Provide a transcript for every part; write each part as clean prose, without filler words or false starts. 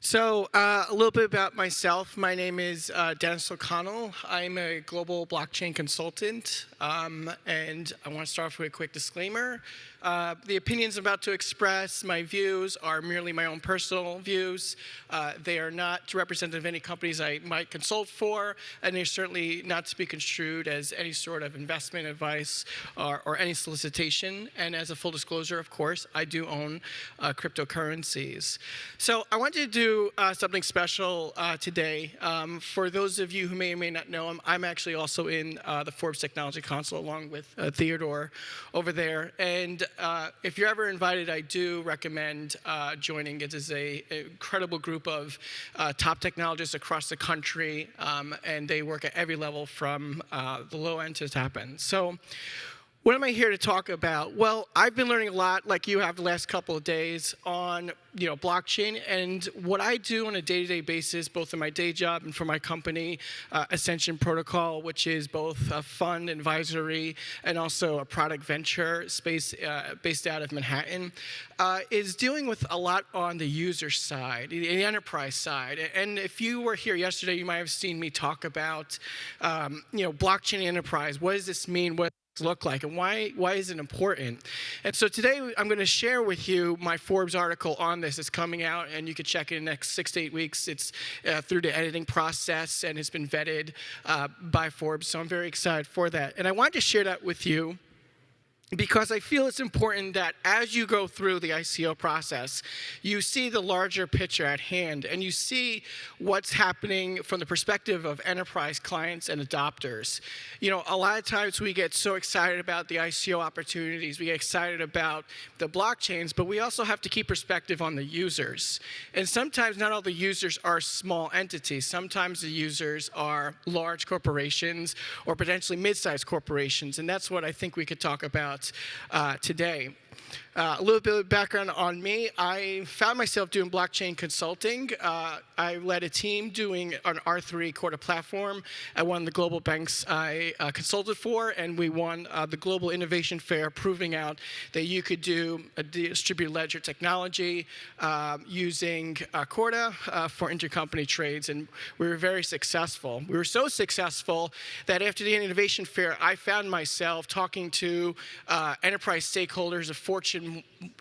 A little bit about myself. My name is Dennis O'Connell. I'm a global blockchain consultant, and I want to start off with a quick disclaimer. The opinions I'm about to express, my views, are merely my own personal views. They are not representative of any companies I might consult for, and they're certainly not to be construed as any sort of investment advice or any solicitation. And as a full disclosure, of course, I do own cryptocurrencies. So I wanted to do something special today. For those of you who may or may not know, I'm actually also in the Forbes Technology Council along with Theodore over there. And if you're ever invited, I do recommend joining. It is an incredible group of top technologists across the country, and they work at every level from the low end to the top end. So what am I here to talk about? Well, I've been learning a lot, like you have the last couple of days, on blockchain, and what I do on a day-to-day basis, both in my day job and for my company, Ascension Protocol, which is both a fund advisory and also a product venture space based out of Manhattan, is dealing with a lot on the user side, the enterprise side. And if you were here yesterday, you might have seen me talk about, blockchain enterprise. What does this mean? What look like, and why is it important? And so today I'm going to share with you my Forbes article on this. It's coming out, and you can check it in the next 6 to 8 weeks. It's through the editing process, and it's been vetted by Forbes, so I'm very excited for that. And I wanted to share that with you because I feel it's important that as you go through the ICO process, you see the larger picture at hand, and you see what's happening from the perspective of enterprise clients and adopters. A lot of times we get so excited about the ICO opportunities, we get excited about the blockchains, but we also have to keep perspective on the users. And sometimes not all the users are small entities. Sometimes the users are large corporations or potentially mid-sized corporations, and that's what I think we could talk about today. A little bit of background on me. I found myself doing blockchain consulting. I led a team doing an R3 Corda platform at one of the global banks I consulted for, and we won the Global Innovation Fair, proving out that you could do a distributed ledger technology using Corda for intercompany trades, and we were very successful. We were so successful that after the Innovation Fair, I found myself talking to enterprise stakeholders of Fortune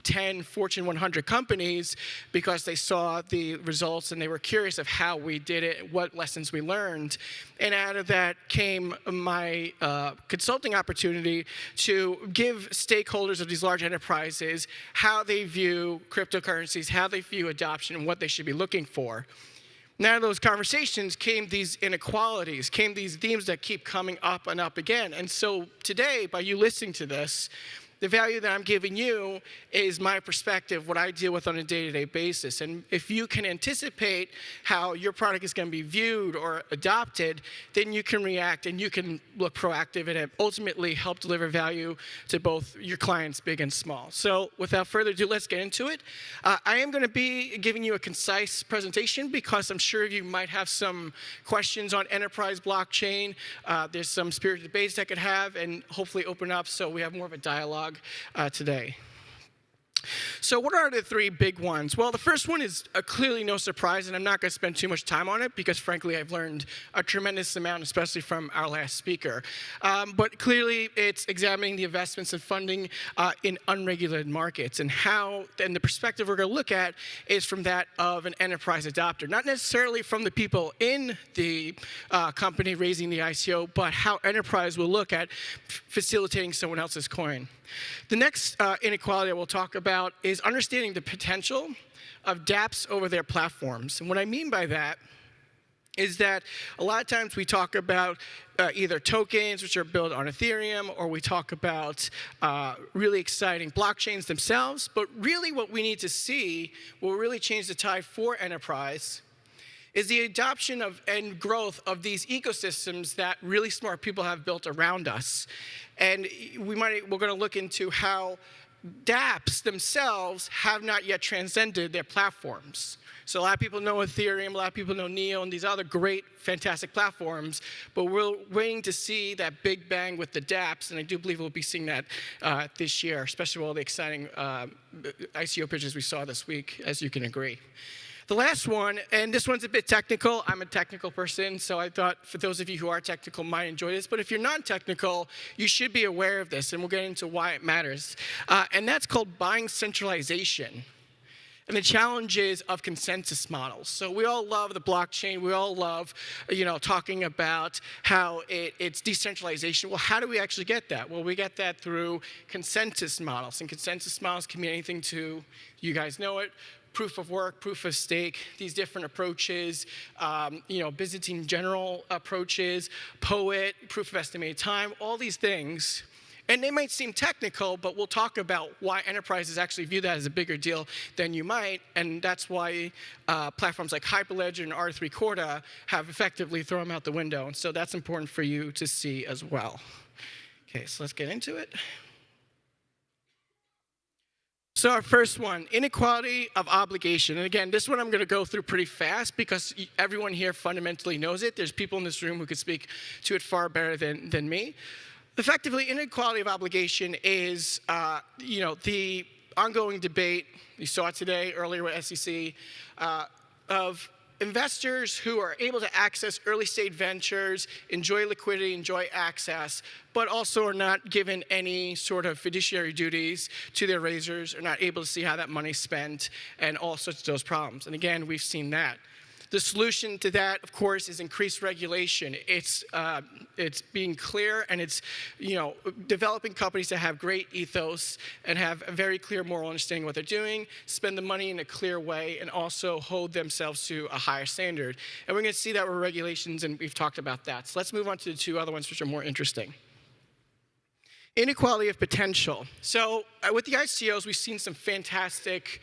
10, Fortune 100 companies because they saw the results and they were curious of how we did it, what lessons we learned. And out of that came my consulting opportunity to give stakeholders of these large enterprises how they view cryptocurrencies, how they view adoption, and what they should be looking for. Now, those conversations came these inequalities, came these themes that keep coming up and up again. And so today, by you listening to this, the value that I'm giving you is my perspective, what I deal with on a day-to-day basis. And if you can anticipate how your product is going to be viewed or adopted, then you can react and you can look proactive and ultimately help deliver value to both your clients, big and small. So without further ado, let's get into it. I am going to be giving you a concise presentation because I'm sure you might have some questions on enterprise blockchain. There's some spirited debates that could have and hopefully open up so we have more of a dialogue today. So what are the three big ones? Well, the first one is clearly no surprise, and I'm not going to spend too much time on it because, frankly, I've learned a tremendous amount, especially from our last speaker. But clearly, it's examining the investments and funding in unregulated markets, and the perspective we're going to look at is from that of an enterprise adopter, not necessarily from the people in the company raising the ICO, but how enterprise will look at facilitating someone else's coin. The next inequality I will talk about is understanding the potential of dApps over their platforms. And what I mean by that is that a lot of times we talk about either tokens, which are built on Ethereum, or we talk about really exciting blockchains themselves. But really what we need to see will really change the tide for enterprise is the adoption of and growth of these ecosystems that really smart people have built around us. And we're going to look into how dApps themselves have not yet transcended their platforms. So a lot of people know Ethereum, a lot of people know Neo, and these other great, fantastic platforms, but we're waiting to see that big bang with the dApps, and I do believe we'll be seeing that this year, especially with all the exciting ICO pitches we saw this week, as you can agree. The last one, and this one's a bit technical. I'm a technical person, so I thought for those of you who are technical might enjoy this. But if you're non-technical, you should be aware of this, and we'll get into why it matters. And that's called buying centralization. And the challenges of consensus models. So we all love the blockchain. We all love, talking about how it's decentralization. Well, how do we actually get that? Well, we get that through consensus models. And consensus models can mean anything to, you guys know it, proof of work, proof of stake, these different approaches, Byzantine general approaches, POET, proof of estimated time, all these things. And they might seem technical, but we'll talk about why enterprises actually view that as a bigger deal than you might, and that's why platforms like Hyperledger and R3 Corda have effectively thrown them out the window. And so that's important for you to see as well. Okay, so let's get into it. So our first one, inequality of obligation. And again, this one I'm going to go through pretty fast because everyone here fundamentally knows it. There's people in this room who could speak to it far better than me. Effectively, inequality of obligation is, the ongoing debate, you saw it today earlier with SEC, of investors who are able to access early stage ventures, enjoy liquidity, enjoy access, but also are not given any sort of fiduciary duties to their raisers, are not able to see how that money's spent, and all sorts of those problems. And again, we've seen that. The solution to that, of course, is increased regulation. It's being clear, and it's developing companies that have great ethos and have a very clear moral understanding of what they're doing, spend the money in a clear way, and also hold themselves to a higher standard. And we're going to see that with regulations, and we've talked about that. So let's move on to the two other ones, which are more interesting. Inequality of potential. So with the ICOs, we've seen some fantastic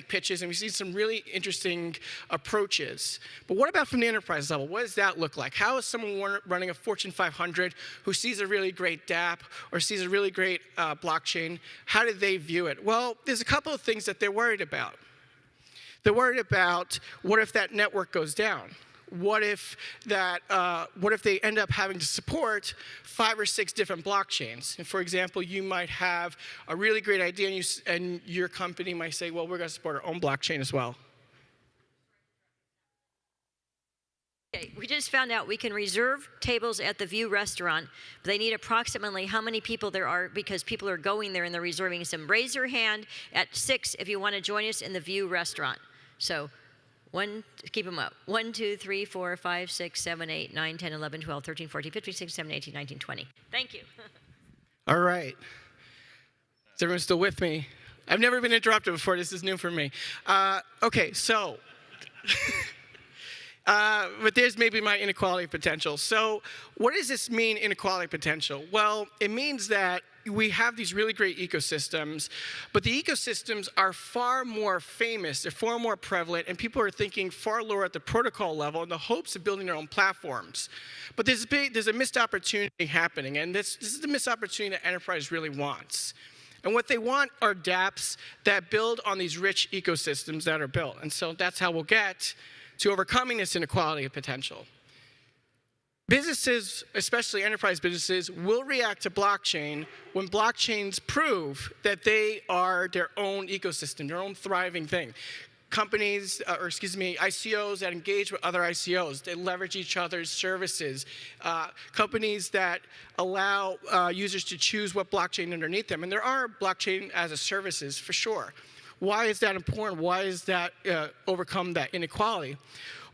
pitches, and we've seen some really interesting approaches. But what about from the enterprise level? What does that look like? How is someone running a Fortune 500 who sees a really great dApp or sees a really great blockchain, how do they view it? Well, there's a couple of things that they're worried about. They're worried about, what if that network goes down? What if they end up having to support 5 or 6 different blockchains? And for example, you might have a really great idea, and your company might say, well, we're going to support our own blockchain as well. Okay, we just found out we can reserve tables at the View restaurant, but they need approximately how many people there are, because people are going there and they're reserving some. Raise your hand at 6 if you want to join us in the View restaurant. So keep them up. 1, 2, 3, 4, 5, 6, 7, 8, 9, 10, 11, 12, 13, 14, 15, 16, 17, 18, 19, 20. Thank you. All right. Is everyone still with me? I've never been interrupted before. This is new for me. Okay, so, but there's maybe my inequality potential. So what does this mean, inequality potential? Well, it means that we have these really great ecosystems, but the ecosystems are far more famous, they're far more prevalent, and people are thinking far lower at the protocol level in the hopes of building their own platforms. But there's a missed opportunity happening, and this is the missed opportunity that enterprise really wants. And what they want are dApps that build on these rich ecosystems that are built. And so that's how we'll get to overcoming this inequality of potential. Businesses, especially enterprise businesses, will react to blockchain when blockchains prove that they are their own ecosystem, their own thriving thing. Companies, ICOs that engage with other ICOs, they leverage each other's services. Companies that allow users to choose what blockchain underneath them. And there are blockchain as a services for sure. Why is that important? Why is that overcome that inequality?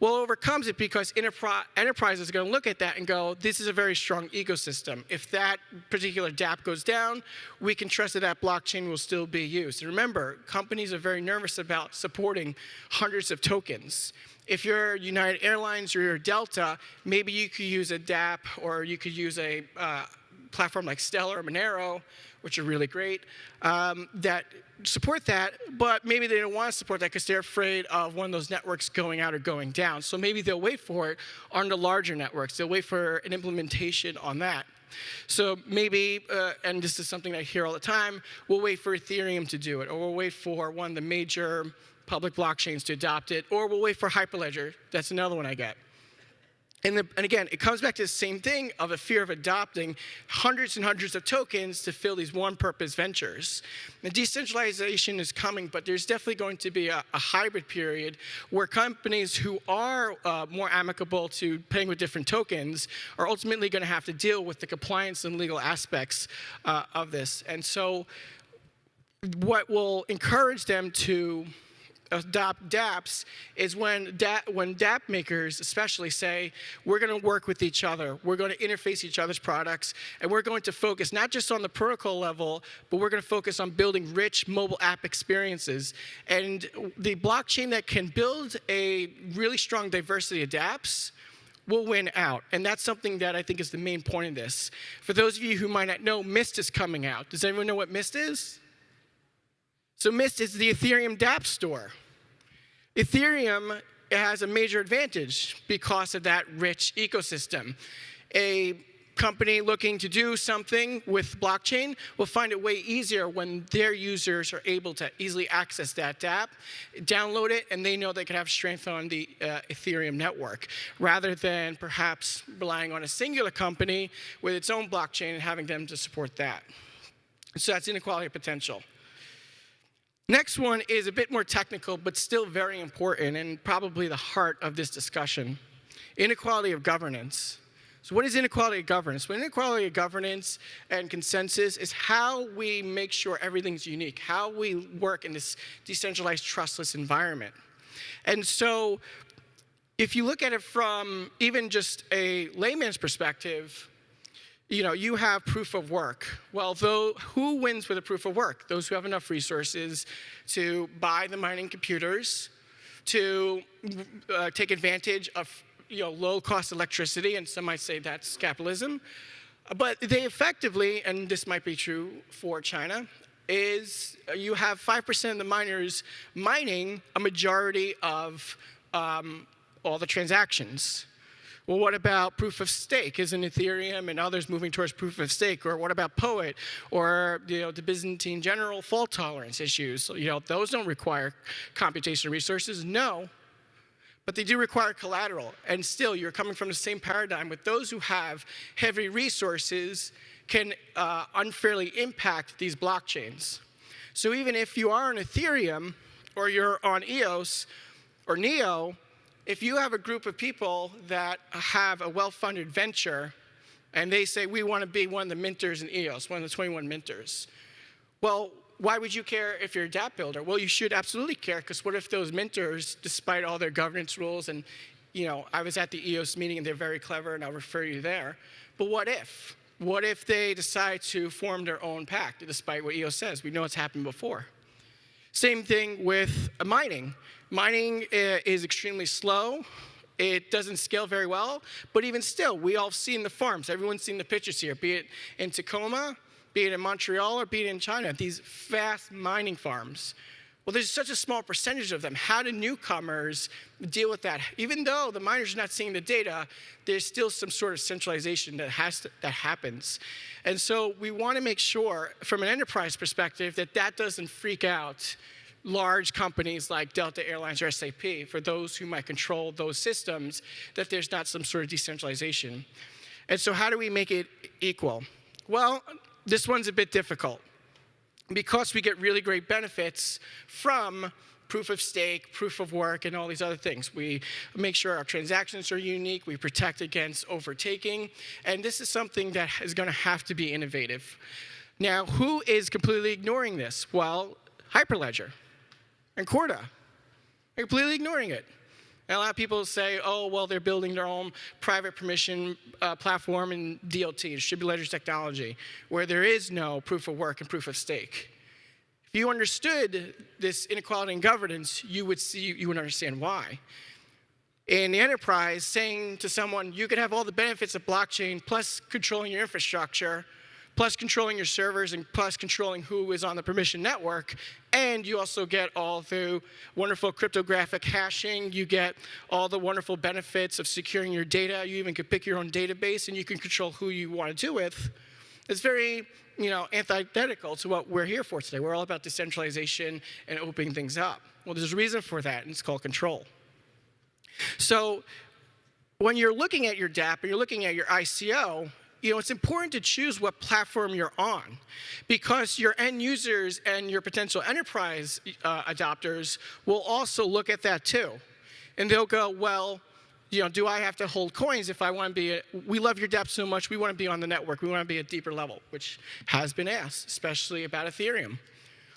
Well, it overcomes it because enterprises are going to look at that and go, this is a very strong ecosystem. If that particular dApp goes down, we can trust that that blockchain will still be used. And remember, companies are very nervous about supporting hundreds of tokens. If you're United Airlines or you're Delta, maybe you could use a dApp, or you could use a platform like Stellar or Monero, which are really great, that support that, but maybe they don't want to support that because they're afraid of one of those networks going out or going down. So maybe they'll wait for it on the larger networks. They'll wait for an implementation on that. So maybe, and this is something I hear all the time, we'll wait for Ethereum to do it, or we'll wait for one of the major public blockchains to adopt it, or we'll wait for Hyperledger. That's another one I get. And again, it comes back to the same thing of a fear of adopting hundreds and hundreds of tokens to fill these one-purpose ventures. The decentralization is coming, but there's definitely going to be a hybrid period where companies who are more amicable to paying with different tokens are ultimately going to have to deal with the compliance and legal aspects of this. And so what will encourage them to adopt dApps is when dApp makers especially say, we're going to work with each other, we're going to interface each other's products, and we're going to focus not just on the protocol level, but we're going to focus on building rich mobile app experiences. And the blockchain that can build a really strong diversity of dApps will win out. And that's something that I think is the main point of this. For those of you who might not know, Mist is coming out. Does anyone know what Mist is? So Mist is the Ethereum dApp store. Ethereum has a major advantage because of that rich ecosystem. A company looking to do something with blockchain will find it way easier when their users are able to easily access that dApp, download it, and they know they can have strength on the Ethereum network, rather than perhaps relying on a singular company with its own blockchain and having them to support that. So that's inequality of potential. Next one is a bit more technical, but still very important and probably the heart of this discussion: inequality of governance. So what is inequality of governance? Well, inequality of governance and consensus is how we make sure everything's unique, how we work in this decentralized, trustless environment. And so if you look at it from even just a layman's perspective, you have proof of work. Well, who wins with a proof of work? Those who have enough resources to buy the mining computers, to take advantage of low-cost electricity, and some might say that's capitalism. But they effectively, and this might be true for China, is you have 5% of the miners mining a majority of all the transactions. Well, what about proof of stake? Isn't Ethereum and others moving towards proof of stake? Or what about POET? Or the Byzantine general fault tolerance issues? Those don't require computational resources. No, but they do require collateral. And still, you're coming from the same paradigm with those who have heavy resources can unfairly impact these blockchains. So even if you are on Ethereum or you're on EOS or NEO, if you have a group of people that have a well-funded venture and they say, we want to be one of the minters in EOS, one of the 21 minters, well, why would you care if you're a dApp builder? Well, you should absolutely care, because what if those minters, despite all their governance rules, and I was at the EOS meeting and they're very clever and I'll refer you there, but what if? What if they decide to form their own pact, despite what EOS says? We know it's happened before. Same thing with mining. Mining is extremely slow. It doesn't scale very well, but even still, we all have seen the farms. Everyone's seen the pictures here, be it in Tacoma, be it in Montreal, or be it in China, these vast mining farms. Well, there's such a small percentage of them. How do newcomers deal with that? Even though the miners are not seeing the data, there's still some sort of centralization that happens. And so we want to make sure, from an enterprise perspective, that doesn't freak out large companies like Delta Airlines or SAP, for those who might control those systems, that there's not some sort of decentralization. And so how do we make it equal? Well, this one's a bit difficult, because we get really great benefits from proof of stake, proof of work, and all these other things. We make sure our transactions are unique, we protect against overtaking, and this is something that is going to have to be innovative. Now, who is completely ignoring this? Well, Hyperledger and Corda are completely ignoring it. And a lot of people say, oh, well, they're building their own private permission platform in DLT, distributed ledger technology, where there is no proof of work and proof of stake. If you understood this inequality in governance, you would understand why. In the enterprise, saying to someone, you could have all the benefits of blockchain, plus controlling your infrastructure, plus controlling your servers, and plus controlling who is on the permission network, and you also get all the wonderful cryptographic hashing, you get all the wonderful benefits of securing your data, you even can pick your own database, and you can control who you want to do with. It's very antithetical to what we're here for today. We're all about decentralization and opening things up. Well, there's a reason for that, and it's called control. So when you're looking at your DApp and you're looking at your ICO, it's important to choose what platform you're on, because your end users and your potential enterprise adopters will also look at that too. And they'll go, well, do I have to hold coins if I want to be we love your DApp so much, we want to be on the network, we want to be at deeper level, which has been asked, especially about Ethereum.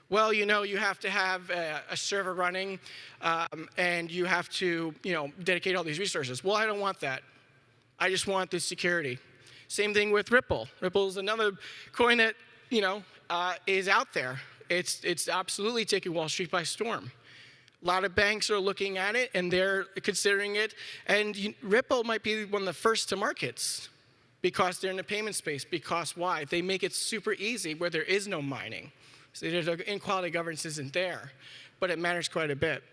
Well, you have to have a server running, and you have to, dedicate all these resources. Well, I don't want that. I just want the security. Same thing with Ripple. Ripple's another coin that, is out there. It's absolutely taking Wall Street by storm. A lot of banks are looking at it, and they're considering it. And Ripple might be one of the first to markets because they're in the payment space. Because why? They make it super easy where there is no mining. So the inequality governance isn't there, but it matters quite a bit.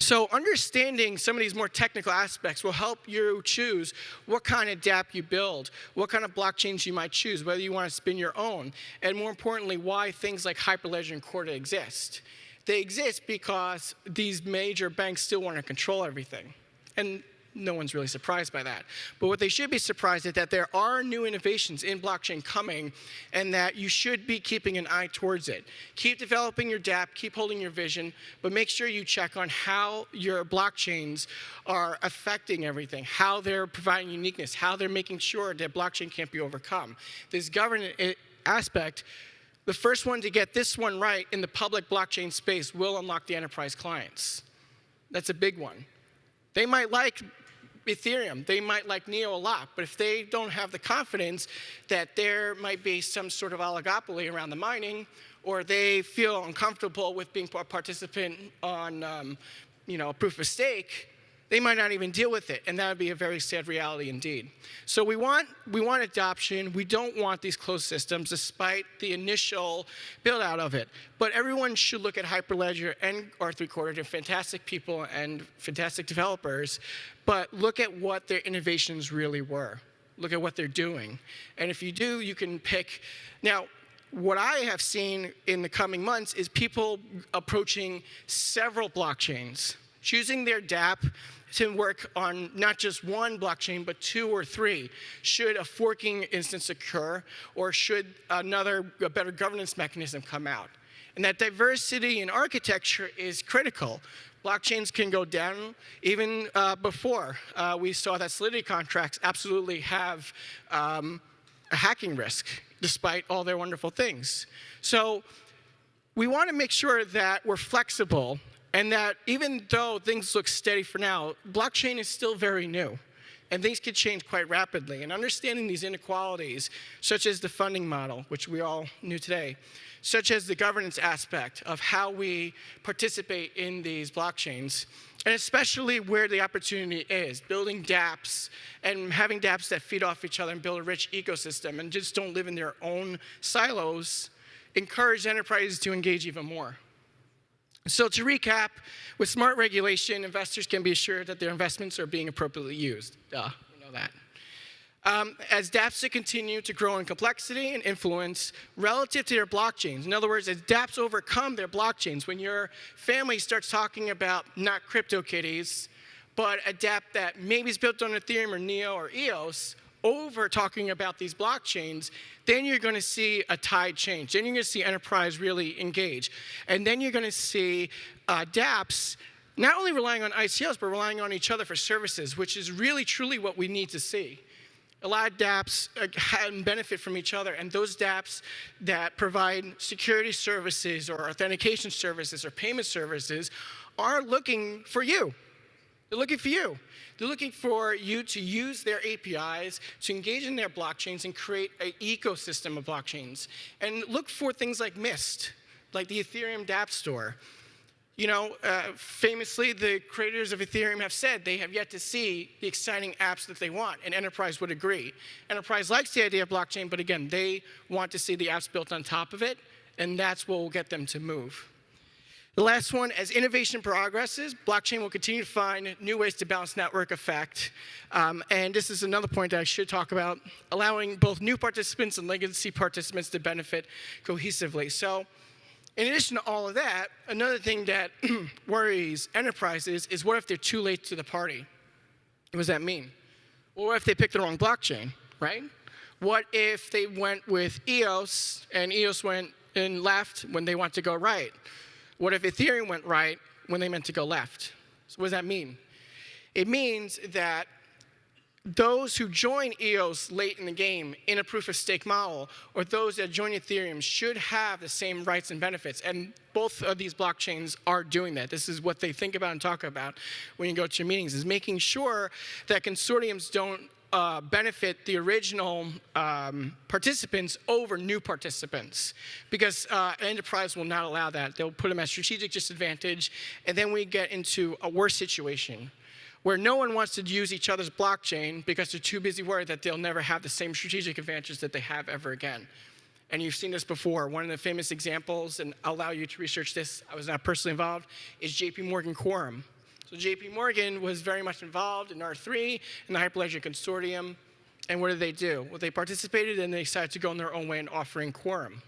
So understanding some of these more technical aspects will help you choose what kind of DApp you build, what kind of blockchains you might choose, whether you want to spin your own, and more importantly, why things like Hyperledger and Corda exist. They exist because these major banks still want to control everything. And no one's really surprised by that. But what they should be surprised at that there are new innovations in blockchain coming, and that you should be keeping an eye towards it. Keep developing your DApp, keep holding your vision, but make sure you check on how your blockchains are affecting everything, how they're providing uniqueness, how they're making sure that blockchain can't be overcome. This governance aspect, the first one to get this one right in the public blockchain space will unlock the enterprise clients. That's a big one. They might like Ethereum, they might like Neo a lot, but if they don't have the confidence that there might be some sort of oligopoly around the mining, or they feel uncomfortable with being a participant on a proof of stake, they might not even deal with it, and that would be a very sad reality indeed. So we want adoption. We don't want these closed systems, despite the initial build out of it. But everyone should look at Hyperledger and R3 Corda. They're fantastic people and fantastic developers, but look at what their innovations really were. Look at what they're doing. And if you do, you can pick. Now, what I have seen in the coming months is people approaching several blockchains, choosing their DApp to work on not just one blockchain, but 2 or 3. Should a forking instance occur, or should a better governance mechanism come out? And that diversity in architecture is critical. Blockchains can go down even before. We saw that Solidity contracts absolutely have a hacking risk, despite all their wonderful things. So we want to make sure that we're flexible, and that even though things look steady for now, blockchain is still very new, and things could change quite rapidly. And understanding these inequalities, such as the funding model, which we all knew today, such as the governance aspect of how we participate in these blockchains, and especially where the opportunity is, building dApps and having dApps that feed off each other and build a rich ecosystem and just don't live in their own silos, encourage enterprises to engage even more. So to recap, with smart regulation, investors can be assured that their investments are being appropriately used. We know that. As dApps continue to grow in complexity and influence relative to their blockchains, in other words, as dApps overcome their blockchains, when your family starts talking about not CryptoKitties, but a dApp that maybe is built on Ethereum or Neo or EOS, over talking about these blockchains, then you're going to see a tide change. Then you're going to see enterprise really engage. And then you're going to see dApps not only relying on ICOs, but relying on each other for services, which is really, truly what we need to see. A lot of dApps benefit from each other, and those dApps that provide security services or authentication services or payment services are looking for you. They're looking for you. They're looking for you to use their APIs, to engage in their blockchains and create an ecosystem of blockchains. And look for things like Mist, like the Ethereum dApp Store. Famously, the creators of Ethereum have said they have yet to see the exciting apps that they want, and enterprise would agree. Enterprise likes the idea of blockchain, but again, they want to see the apps built on top of it, and that's what will get them to move. The last one, as innovation progresses, blockchain will continue to find new ways to balance network effect. And this is another point that I should talk about, allowing both new participants and legacy participants to benefit cohesively. So in addition to all of that, another thing that worries enterprises is what if they're too late to the party? What does that mean? Well, what if they picked the wrong blockchain, right? What if they went with EOS and EOS went in left when they want to go right? What if Ethereum went right when they meant to go left? So what does that mean? It means that those who join EOS late in the game in a proof of stake model, or those that join Ethereum, should have the same rights and benefits. And both of these blockchains are doing that. This is what they think about and talk about when you go to meetings, is making sure that consortiums don't benefit the original participants over new participants, because an enterprise will not allow that. They'll put them at strategic disadvantage, and then we get into a worse situation where no one wants to use each other's blockchain because they're too busy worried that they'll never have the same strategic advantage that they have ever again. And you've seen this before. One of the famous examples, and I'll allow you to research this, I was not personally involved, is JP Morgan Quorum. So JP Morgan was very much involved in R3, in the Hyperledger Consortium. And what did they do? Well, they participated and they decided to go in their own way in offering Quorum.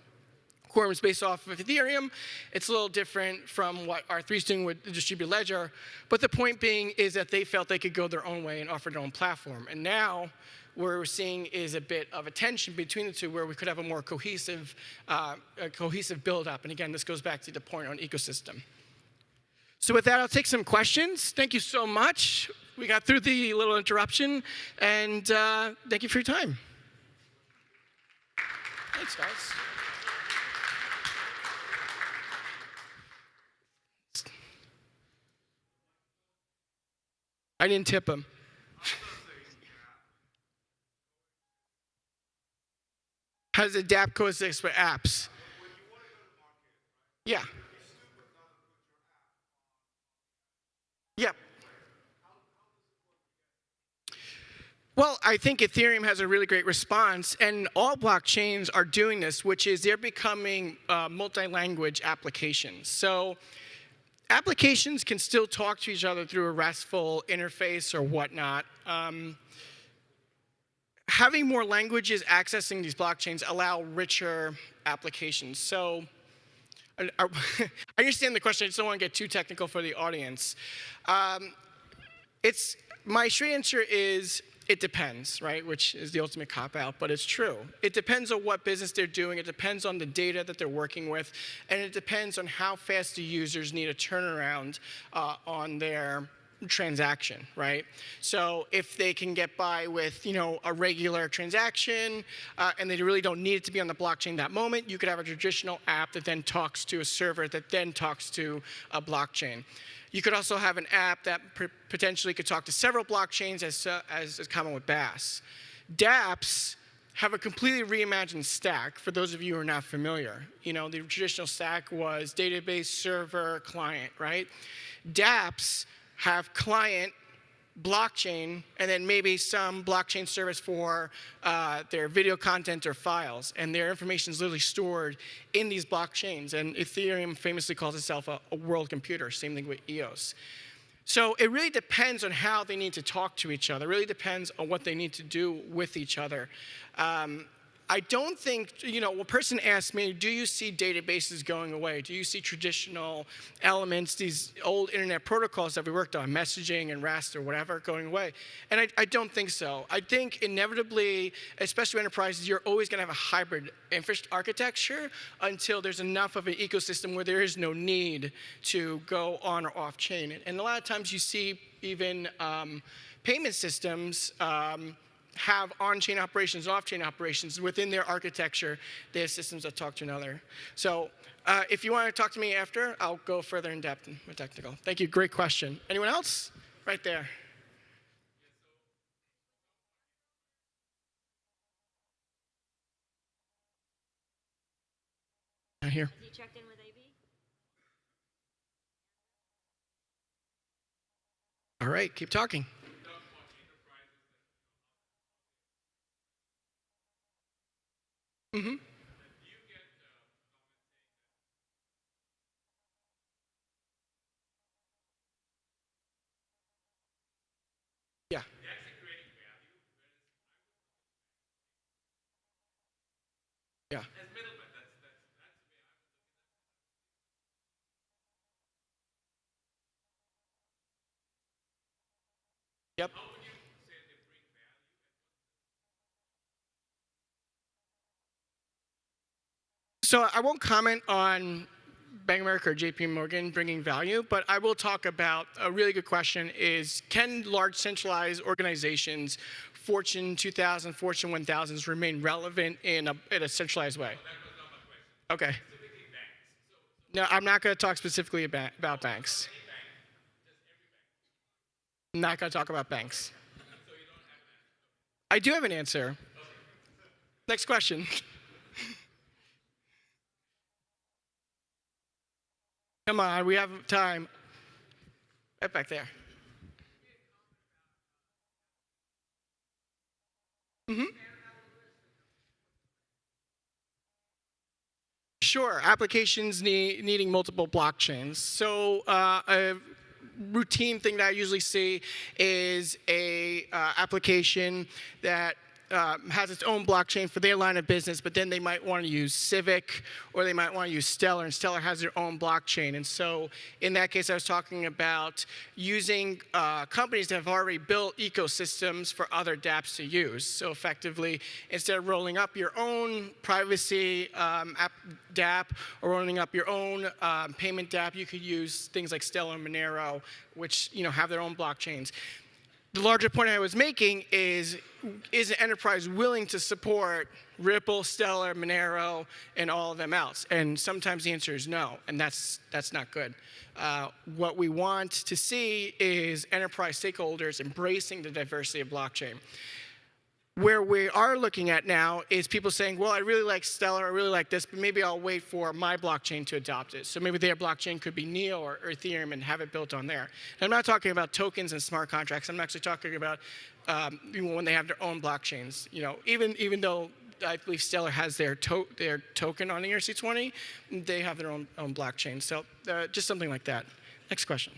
Quorum is based off of Ethereum. It's a little different from what R3 is doing with the distributed ledger. But the point being is that they felt they could go their own way and offer their own platform. And now what we're seeing is a bit of a tension between the two, where we could have a more cohesive build-up. And again, this goes back to the point on ecosystem. So with that, I'll take some questions. Thank you so much. We got through the little interruption. And thank you for your time. Thanks, guys. I didn't tip him. How does adapt coexist with apps? Yeah. Yeah. Well, I think Ethereum has a really great response, and all blockchains are doing this, which is they're becoming multi-language applications. So applications can still talk to each other through a RESTful interface or whatnot. Having more languages accessing these blockchains allow richer applications. So I understand the question. I just don't want to get too technical for the audience. My straight answer is it depends, right? Which is the ultimate cop-out, but it's true. It depends on what business they're doing. It depends on the data that they're working with. And it depends on how fast the users need a turnaround on their transaction, right? So if they can get by with, a regular transaction and they really don't need it to be on the blockchain that moment, you could have a traditional app that then talks to a server that then talks to a blockchain. You could also have an app that potentially could talk to several blockchains, as is common with BaaS. dApps have a completely reimagined stack, for those of you who are not familiar. The traditional stack was database, server, client, right? dApps have client, blockchain, and then maybe some blockchain service for their video content or files. And their information is literally stored in these blockchains. And Ethereum famously calls itself a world computer. Same thing with EOS. So it really depends on how they need to talk to each other. It really depends on what they need to do with each other. I don't think, a person asked me, do you see databases going away? Do you see traditional elements, these old internet protocols that we worked on, messaging and REST or whatever, going away? And I don't think so. I think inevitably, especially enterprises, you're always going to have a hybrid architecture until there's enough of an ecosystem where there is no need to go on or off chain. And a lot of times you see even payment systems have on-chain operations, off-chain operations. Within their architecture, they have systems that talk to another. So if you want to talk to me after, I'll go further in depth with technical. Thank you, great question. Anyone else? Right there. Here. Has he checked in with AB? All right, keep talking. Mm-hmm. Yeah. Yeah. Yep. So I won't comment on Bank of America or JP Morgan bringing value, but I will talk about a really good question is, can large centralized organizations, Fortune 2000, Fortune 1000s, remain relevant in a centralized way? Okay. No, I'm not going to talk specifically about banks. I'm not going to talk about banks. I do have an answer. Next question. Come on, we have time. Right back there. Sure, applications needing multiple blockchains. So a routine thing that I usually see is a application that has its own blockchain for their line of business, but then they might want to use Civic or they might want to use Stellar, and Stellar has their own blockchain. And so in that case, I was talking about using companies that have already built ecosystems for other dApps to use. So effectively, instead of rolling up your own privacy dApp or rolling up your own payment dApp, you could use things like Stellar and Monero, which have their own blockchains. The larger point I was making is an enterprise willing to support Ripple, Stellar, Monero, and all of them else? And sometimes the answer is no, and that's not good. What we want to see is enterprise stakeholders embracing the diversity of blockchain. Where we are looking at now is people saying, well, I really like Stellar, I really like this, but maybe I'll wait for my blockchain to adopt it. So maybe their blockchain could be Neo or Ethereum and have it built on there. And I'm not talking about tokens and smart contracts. I'm actually talking about when they have their own blockchains. Even though I believe Stellar has their token on ERC20, they have their own blockchain. So just something like that. Next question.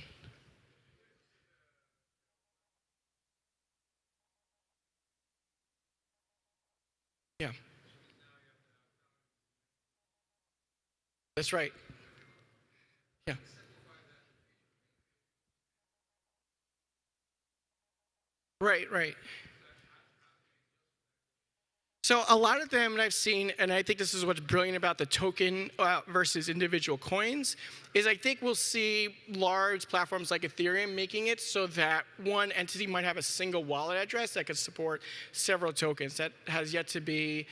Yeah. That's right. Yeah. Right. So a lot of them that I've seen, and I think this is what's brilliant about the token versus individual coins, is I think we'll see large platforms like Ethereum making it so that one entity might have a single wallet address that could support several tokens. That has yet to be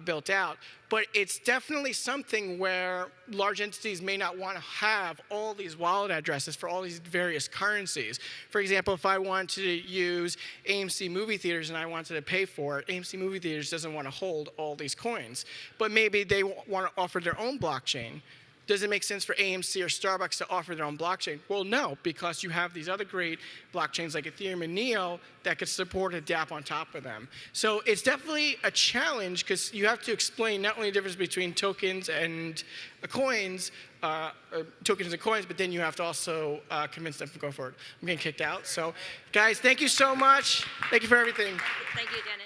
built out. But it's definitely something where large entities may not want to have all these wallet addresses for all these various currencies. For example, if I wanted to use AMC movie theaters and I wanted to pay for it, AMC movie theaters doesn't want to hold all these coins. But maybe they want to offer their own blockchain. Does it make sense for AMC or Starbucks to offer their own blockchain? Well, no, because you have these other great blockchains like Ethereum and Neo that could support a dApp on top of them. So it's definitely a challenge because you have to explain not only the difference between tokens and coins, tokens and coins, but then you have to also convince them to go for it. I'm getting kicked out. So guys, thank you so much. Thank you for everything. Thank you, Dennis.